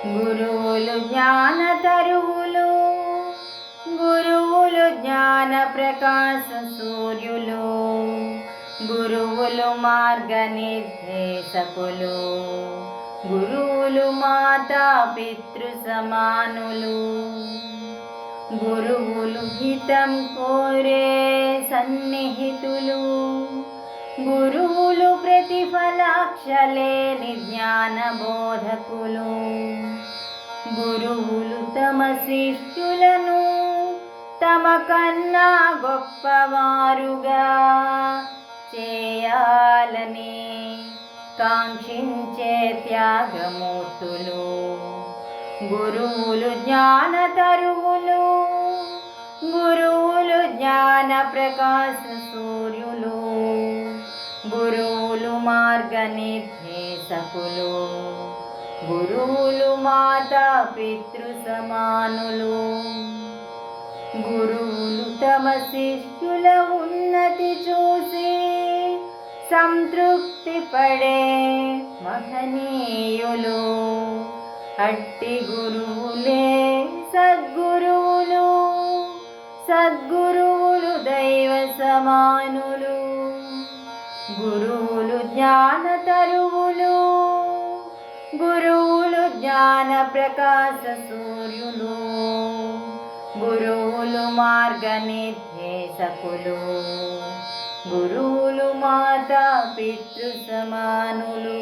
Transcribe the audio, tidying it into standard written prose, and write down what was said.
గురువులు జ్ఞాన తరువులు, గురువులు జ్ఞాన ప్రకాశ సూర్యులు, గురువులు మార్గ నిర్దేశకులు, గురువులు మాతా పితృ సమానులు, గురువులు హితం కోరే సన్నిహితులు, గురువులు ప్రతిఫలాక్షలేని జ్ఞాన బోధకులు, గురువులు తమ శిష్యులను తమ కన్నా గొప్పవారుగా చేయాలని కాంక్షించే త్యాగమూర్తులు, గురువులు జ్ఞాన తరువులు, గురువులు జ్ఞాన ప్రకాశ సూర్యులు, గురువులు మార్గ నిర్దేశకులు, గురువులు మాతా పితృ సమానులు, గురువులు తమ శిష్యుల ఉన్నతి చూసి సంతృప్తి పడే మహనీయులు. అట్టి గురువులే సద్గురువులు, సద్గురువులు దైవ సమానులు, గురువులు జ్ఞాన తరువులు, గురువులు జ్ఞాన ప్రకాశ సూర్యులు, గురువులు మార్గ నిర్దేశకులు, గురువులు మాతా పితృ సమానులు.